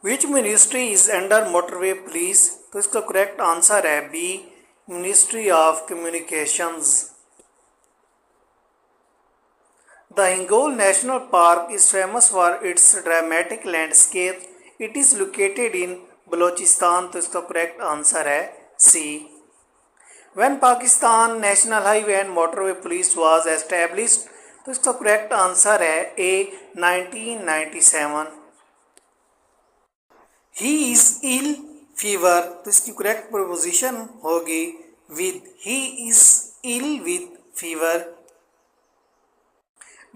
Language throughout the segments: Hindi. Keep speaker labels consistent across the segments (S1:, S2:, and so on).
S1: Which ministry is under motorway police? तो इसका करेक्ट आंसर है B, ministry of communications. The Hingol national park is famous for its dramatic landscape. It is located in Balochistan. तो इसका करेक्ट आंसर है सी। When Pakistan National Highway and Motorway Police was established? तो इसका करेक्ट आंसर है ए, 1997। He is ill fever। तो इसकी करेक्ट प्रोपोजिशन होगी with। He is ill with fever।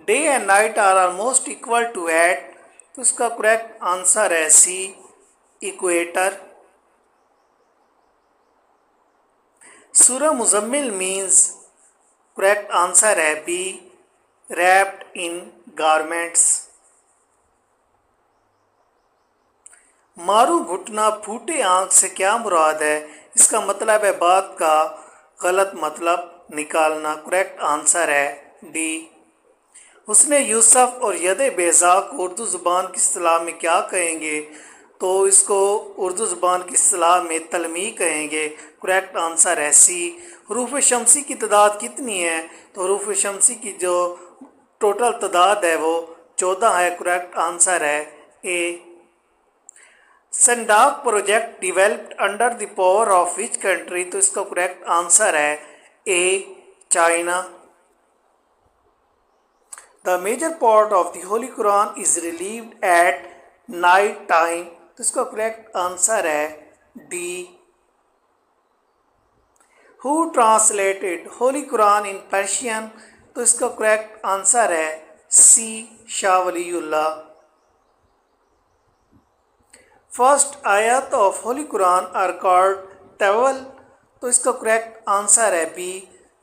S1: Day and night are almost equal to at. तो इसका करेक्ट आंसर है C, equator. Surah Muzammil means? Correct answer है बी, रैप्ड इन गारमेंट्स। मारू घुटना फूटे आंख से क्या मुराद है? इसका मतलब है बात का गलत मतलब निकालना। करेक्ट आंसर है डी। उसने यूसुफ और यद बेज़ा को उर्दू ज़ुबान की इस्तिलाह में क्या कहेंगे? तो इसको उर्दू ज़ुबान की इस्तिलाह में तलमी कहेंगे। करेक्ट आंसर है सी। हरूफ शमसी की तादाद कितनी है? तो हरूफ शमसी की जो टोटल तादाद है वो 14 है। करेक्ट आंसर है A. Saindak project developed under the power of which country? तो इसका करेक्ट आंसर है A, China. The major part of the Holy Quran is relieved at night time। तो इसका करेक्ट आंसर है D. Who translated Holy Quran in Persian? तो इसका करेक्ट आंसर है सी, शाह वलीउल्लाह। फर्स्ट आयत of holy Quran are called तवल। तो इसका करेक्ट आंसर है बी,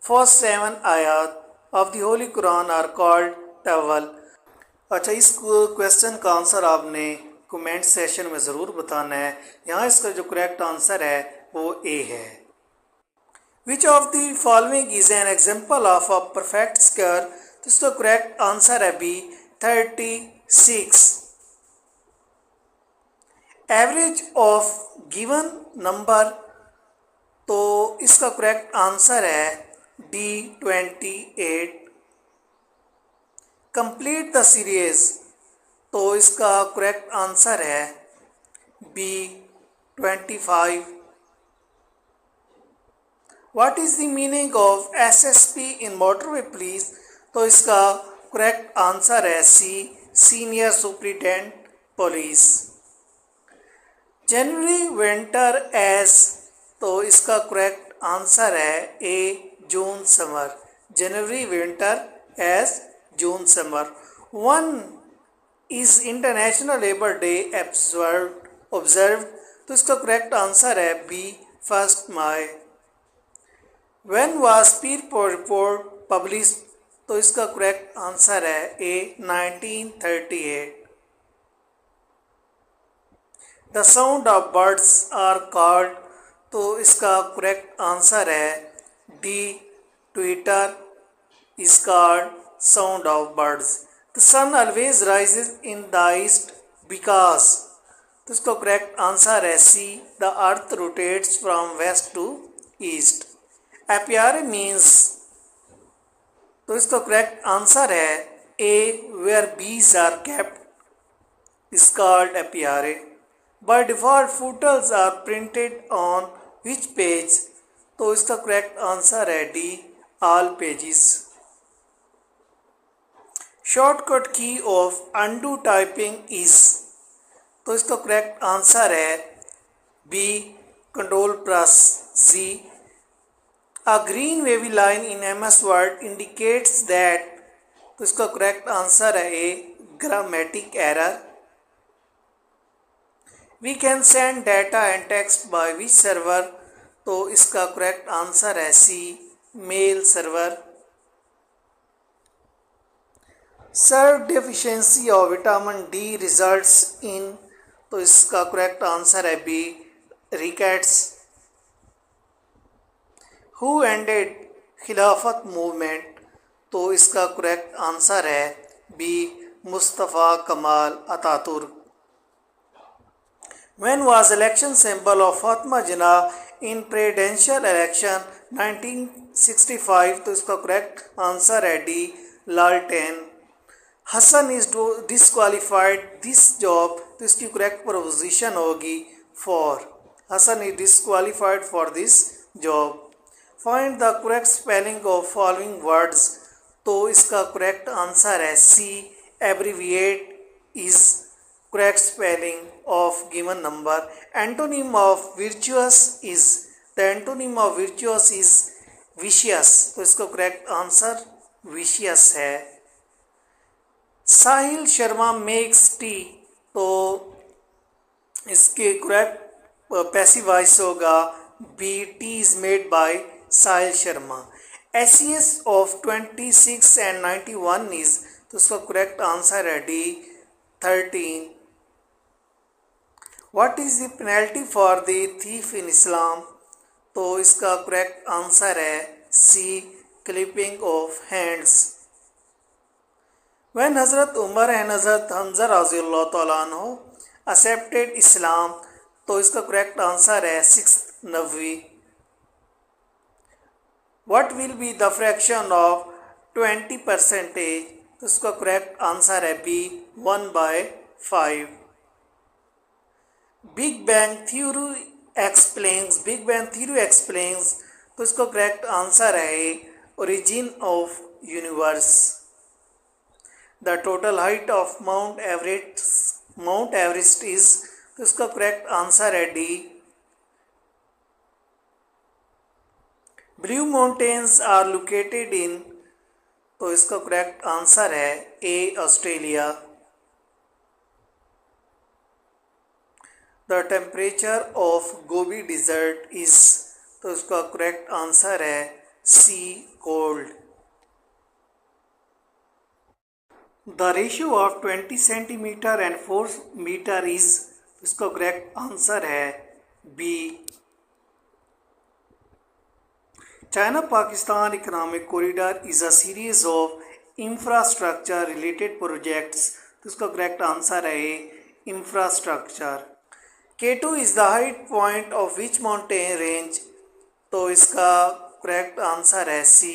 S1: फर्स्ट 7 आयत of the holy Quran are called तवल। अच्छा, इस क्वेश्चन का आंसर आपने कमेंट सेशन में ज़रूर बताना है। यहाँ इसका जो करेक्ट आंसर है वो ए है। Which of the following is an example of a perfect square? तो इसका करेक्ट आंसर है B, 36। Average of given number? तो इसका करेक्ट आंसर है डी, 28। Complete the series? तो इसका करेक्ट आंसर है B, 25। What is the meaning of SSP in motorway police? तो इसका करेक्ट आंसर है C, senior superintendent police. January winter age? तो इसका करेक्ट आंसर है ए, जून summer. January winter as June summer. 1 is international labour day observed? तो इसका करेक्ट आंसर है बी, 1 मई। When was Peel report publish? तो इसका करेक्ट आंसर है A, 1938। The sound of birds are called? तो इसका करेक्ट आंसर है D, Twitter is called sound of birds. The sun always rises in the east because? तो इसका करेक्ट आंसर है C, the earth rotates from waste to east. Apiary means? तो इसका करेक्ट आंसर है A, where bees are kept is called apiary. By default footers are printed on which page? तो इसका करेक्ट आंसर है D, all pages. Shortcut key of undo typing is? तो इसका करेक्ट आंसर है B, control plus G. A green wavy line in MS Word indicates that? तो इसका करेक्ट आंसर है A, grammatic error. We can send data and text by which server? तो इसका करेक्ट आंसर है C, mail server. Sir deficiency of vitamin D results in? तो इसका करेक्ट आंसर है B, rickets. Who ended Khilafat movement? तो इसका करेक्ट आंसर है B, Mustafa Kemal Ataturk. When was election symbol of Fatima Jinnah in presidential election 1965? तो इसका करेक्ट आंसर है डी, लालटेन। Hasan is disqualified this job, तो इसकी करेक्ट प्रोपोजिशन होगी for. Hasan is disqualified for this job. Find the correct spelling of following words, तो इसका करेक्ट आंसर है C, abbreviate is correct spelling of given number. Antonym of virtuous is, the antonym of virtuous is vicious, तो इसका करेक्ट आंसर vicious है। साहिल शर्मा मेक्स टी, तो इसके करेक्ट पैसिव वॉइस होगा B, tea is made by Sahil Sharma. SES of 26 and 91 is, तो इसका करेक्ट आंसर है D, 13। What is the penalty for the thief in Islam? तो इसका करेक्ट आंसर है सी, क्लिपिंग ऑफ हैंड्स। When हज़रत उमर एंड हज़रत हमज़ा रज़ियल्लाहु तआला अन्हु accepted इस्लाम, तो इसका करेक्ट आंसर है 6 नबवी। What will be the fraction of 20%? तो इसका करेक्ट आंसर है B, 1/5। Big bang theory explains, big bang theory explains, तो इसका करेक्ट आंसर है origin of universe. The total height of Mount Everest is, तो इसका करेक्ट आंसर है D. Blue Mountains are located in, तो इसका करेक्ट आंसर है A, Australia. The temperature of Gobi Desert is, तो इसका करेक्ट आंसर है C, cold. The ratio of 20 centimeter and 4 metre is, इसका करेक्ट आंसर है B. China Pakistan economic corridor is a series of infrastructure related projects, तो इसका करेक्ट आंसर है A, infrastructure. K2 is the height point of which mountain range, तो इसका करेक्ट आंसर है C,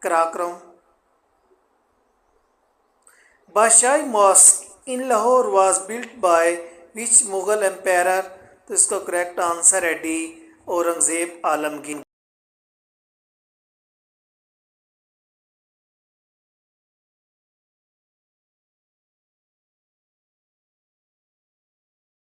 S1: Karakoram. Badshahi mosque in Lahore was built by which Mughal empire, तो इसका करेक्ट आंसर है डी, औरंगजेब आलमगीर।